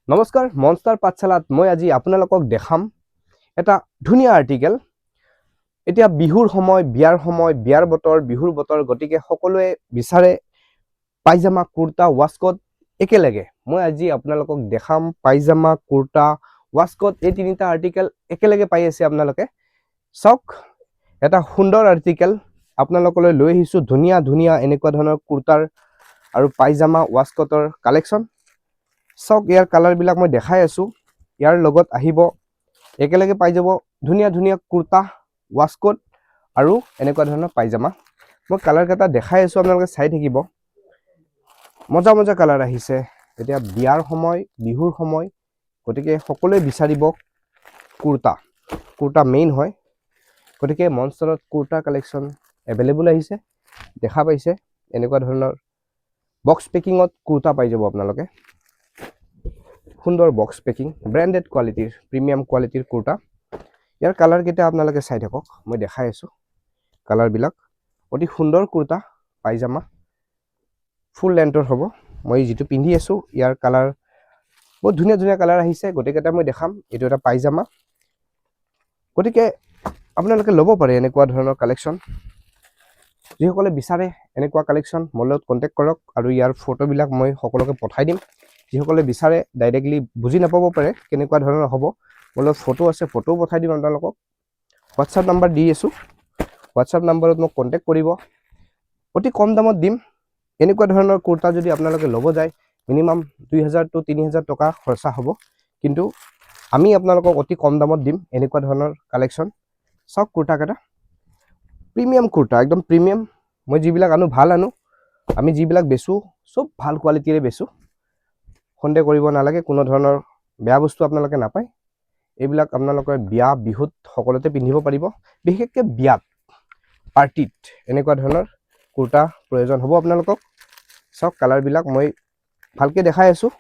নমস্কাৰ মনষ্টাৰ পাঠশালাত মই আজি আপোনালোকক দেখাম এটা ধুনীয়া আৰ্টিকেল। এতিয়া বিহুৰ সময়, বিয়াৰ বতৰ, বিহুৰ বতৰ, গতিকে সকলোৱে বিচাৰে পাইজামা, কুৰ্তা, ৱাস্কট একেলগে। মই আজি আপোনালোকক দেখাম পাইজামা, কুৰ্তা, ৱাস্কট এই তিনিটা আৰ্টিকেল একেলগে পাই আছে আপোনালোকে। চাওক, এটা সুন্দৰ আৰ্টিকেল আপোনালোকলৈ লৈ আহিছোঁ। ধুনীয়া ধুনীয়া এনেকুৱা ধৰণৰ কুৰ্তাৰ আৰু পাইজামা, ৱাস্কটৰ কালেকশ্যন। চাওক, ইয়াৰ কালাৰবিলাক মই দেখাই আছোঁ। ইয়াৰ লগত আহিব একেলগে পাই যাব ধুনীয়া ধুনীয়া কুৰ্তা, ৱাস্কট আৰু এনেকুৱা ধৰণৰ পাইজামা। মই কালাৰকেইটা দেখাই আছোঁ, আপোনালোকে চাই থাকিব। মজা মজা কালাৰ আহিছে। এতিয়া বিয়াৰ সময়, বিহুৰ সময়, গতিকে সকলোৱে বিচাৰিব কুৰ্তা মেইন হয়। গতিকে মনষ্টাৰত কুৰ্তা কালেকশ্যন এভেইলেবল আহিছে, দেখা পাইছে। এনেকুৱা ধৰণৰ বক্স পেকিঙত কুৰ্তা পাই যাব আপোনালোকে। সুন্দৰ বক্স পেকিং, ব্ৰেণ্ডেড কোৱালিটিৰ, প্ৰিমিয়াম কোৱালিটিৰ কুৰ্তা। ইয়াৰ কালাৰকেইটা আপোনালোকে চাই থাকক, মই দেখাই আছোঁ। কালাৰবিলাক অতি সুন্দৰ কুৰ্তা, পাইজামা ফুল লেন্থৰ হ'ব। মই যিটো পিন্ধি আছোঁ ইয়াৰ কালাৰ বহুত ধুনীয়া ধুনীয়া কালাৰ আহিছে, গোটেইকেইটা মই দেখাম। এইটো এটা পাইজামা, গতিকে আপোনালোকে ল'ব পাৰে এনেকুৱা ধৰণৰ কালেকশ্যন। যিসকলে বিচাৰে এনেকুৱা কালেকশ্যন মোৰ লগত কণ্টেক্ট কৰক আৰু ইয়াৰ ফটোবিলাক মই সকলোকে পঠাই দিম। যিসকলে বিচাৰে ডাইৰেক্টলি বুজি নাপাব পাৰে কেনেকুৱা ধৰণৰ হ'ব, মোৰ লগত ফটো আছে, ফটোও পঠাই দিম আপোনালোকক। হোৱাটছআপ নাম্বাৰ দি আছোঁ, হোৱাটছআপ নাম্বাৰত মোক কণ্টেক্ট কৰিব। অতি কম দামত দিম। এনেকুৱা ধৰণৰ কুৰ্তা যদি আপোনালোকে ল'ব যায় মিনিমাম 2000 to 3000 টকা খৰচা হ'ব, কিন্তু আমি আপোনালোকক অতি কম দামত দিম এনেকুৱা ধৰণৰ কালেকশ্যন। চাওক কুৰ্তাকেইটা, প্ৰিমিয়াম কুৰ্তা, একদম প্ৰিমিয়াম। মই যিবিলাক আনো ভাল আনো, আমি যিবিলাক বেচোঁ চব ভাল কোৱালিটিৰে বেচোঁ। সন্দেহ কৰিব নালাগে, কোনো ধৰণৰ বেয়া বস্তু আপোনালোকে নাপায়। এইবিলাক আপোনালোকে বিয়া বিহুত সকলোতে পিন্ধিব পাৰিব, বিশেষকৈ বিয়াত, পাৰ্টিত এনেকুৱা ধৰণৰ কুৰ্তা প্ৰয়োজন হ'ব আপোনালোকক। চাওক কালাৰবিলাক মই ভালকৈ দেখাই আছোঁ,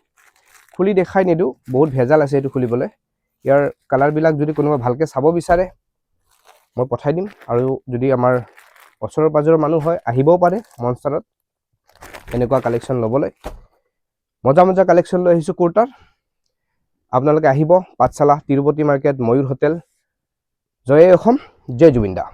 খুলি দেখাই নিদিওঁ, বহুত ভেজাল আছে এইটো খুলিবলৈ। ইয়াৰ কালাৰবিলাক যদি কোনোবা ভালকৈ চাব বিচাৰে মই পঠাই দিম। আৰু যদি আমাৰ ওচৰৰ পাজৰৰ মানুহ হয় আহিবও পাৰে মনষ্টাৰত এনেকুৱা কালেকশ্যন ল'বলৈ। মজা মজা কালেকশ্যন লৈ আহিছোঁ কুৰ্তাৰ। আপোনালোকে আহিব পাঠশালা, তিৰুপতি মাৰ্কেট, ময়ূৰ হোটেল। জয় অসম, জয় জুবিন দা।